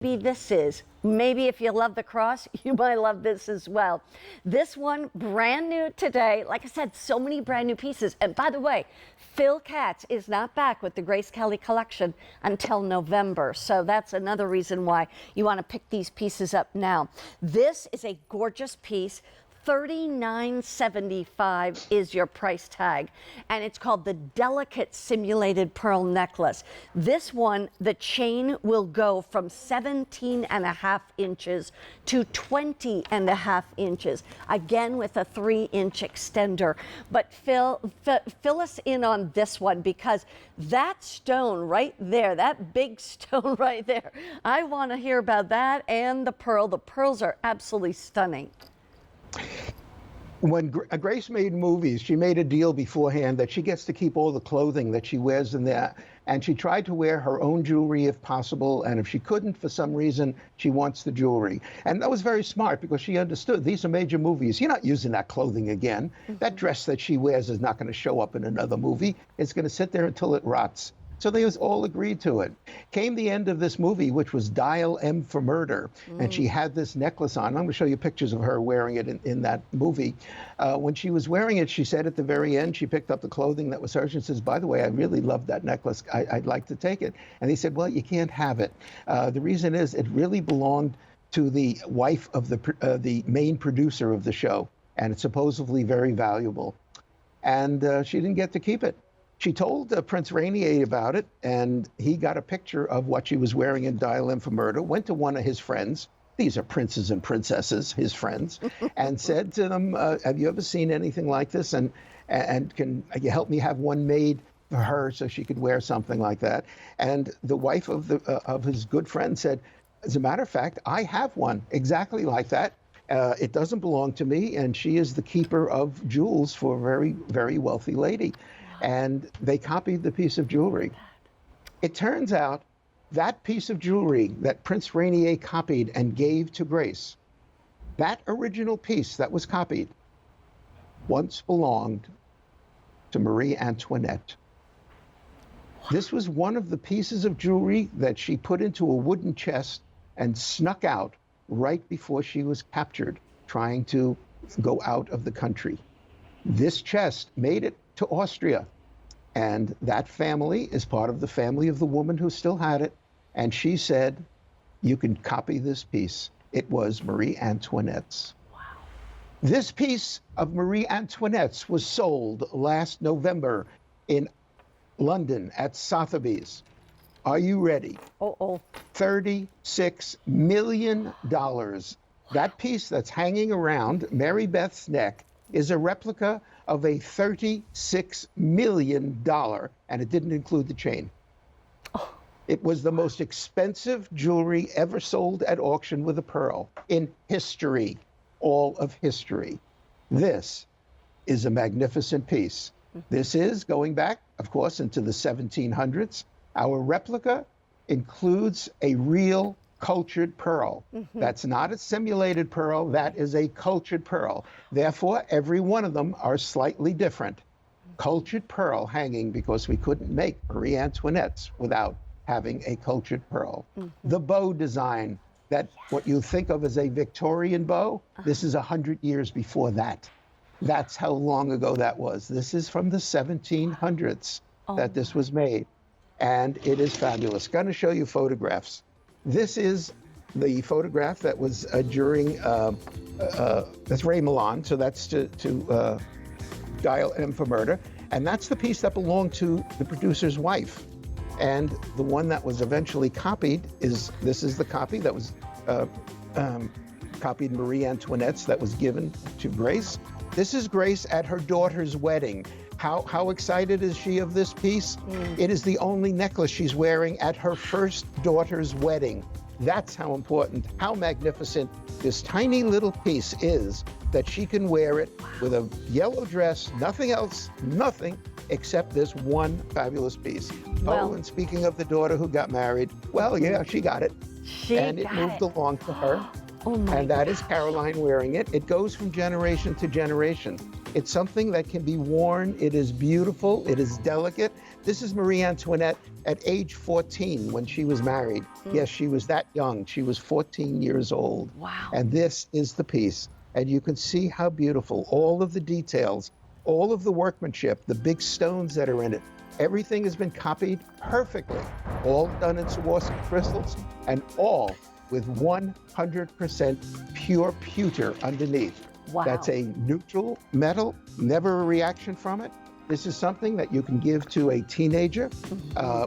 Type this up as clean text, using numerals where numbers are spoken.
maybe this is. Maybe if you love the cross, you might love this as well. This one, brand new today. Like I said, so many brand new pieces. And by the way, Phil Katz is not back with the Grace Kelly collection until November. So that's another reason why you want to pick these pieces up now. This is a gorgeous piece. $39.75 is your price tag, and it's called the Delicate Simulated Pearl Necklace. This one, the chain will go from 17.5 inches to 20.5 inches, again with a 3-inch extender. But fill us in on this one, because that stone right there, that big stone right there, I want to hear about that and the pearl. The pearls are absolutely stunning. When Grace made movies, she made a deal beforehand that she gets to keep all the clothing that she wears in there. And she tried to wear her own jewelry if possible. And if she couldn't, for some reason, she wants the jewelry. And that was very smart, because she understood these are major movies. You're not using that clothing again. That dress that she wears is not going to show up in another movie. It's going to sit there until it rots. So they all agreed to it. Came the end of this movie, which was Dial M for Murder, and she had this necklace on. I'm going to show you pictures of her wearing it in that movie. When she was wearing it, she said at the very end, she picked up the clothing that was hers and says, by the way, I really love that necklace. I'd like to take it. And they said, well, you can't have it. The reason is it really belonged to the wife of the main producer of the show, and it's supposedly very valuable. And she didn't get to keep it. She told Prince Rainier about it, and he got a picture of what she was wearing in Dial M for Murder, went to one of his friends, these are princes and princesses, his friends, and said to them, have you ever seen anything like this? And can you help me have one made for her so she could wear something like that? And the wife of his good friend said, as a matter of fact, I have one exactly like that. It doesn't belong to me, and she is the keeper of jewels for a very, very wealthy lady. And they copied the piece of jewelry. It turns out that piece of jewelry that Prince Rainier copied and gave to Grace, that original piece that was copied, once belonged to Marie Antoinette. This was one of the pieces of jewelry that she put into a wooden chest and snuck out right before she was captured, trying to go out of the country. This chest made it to Austria, and that family is part of the family of the woman who still had it, and she said, you can copy this piece. It was Marie Antoinette's. Wow. This piece of Marie Antoinette's was sold last November in London at Sotheby's. Are you ready? $36 million. That piece that's hanging around Mary Beth's neck is a replica of a $36 million, and it didn't include the chain. It was the most expensive jewelry ever sold at auction with a pearl in history, all of history. This is a magnificent piece. This is going back, of course, into the 1700s. Our replica includes a real cultured pearl. That's not a simulated pearl, that is a cultured pearl. Therefore, every one of them are slightly different. Cultured pearl hanging because we couldn't make Marie Antoinette's without having a cultured pearl. The bow design, that what you think of as a Victorian bow, this is 100 years before that. That's how long ago that was. This is from the 1700s that this was made. And it is fabulous. Going to show you photographs. This is the photograph that was during, that's Ray Milan, so that's to Dial M for Murder. And that's the piece that belonged to the producer's wife. And the one that was eventually copied this is the copy that was copied Marie Antoinette's that was given to Grace. This is Grace at her daughter's wedding. How excited is she of this piece? It is the only necklace she's wearing at her first daughter's wedding. That's how important, how magnificent this tiny little piece is, that she can wear it with a yellow dress, nothing else, nothing except this one fabulous piece. Well, and speaking of the daughter who got married, well, yeah, she got it. It moved along to her. And that is Caroline wearing it. It goes from generation to generation. It's something that can be worn. It is beautiful. It is delicate. This is Marie Antoinette at age 14 when she was married. Yes, she was that young. She was 14 years old. Wow. And this is the piece. And you can see how beautiful, all of the details, all of the workmanship, the big stones that are in it. Everything has been copied perfectly, all done in Swarovski crystals, and all with 100% pure pewter underneath. Wow. That's a neutral metal, never a reaction from it. This is something that you can give to a teenager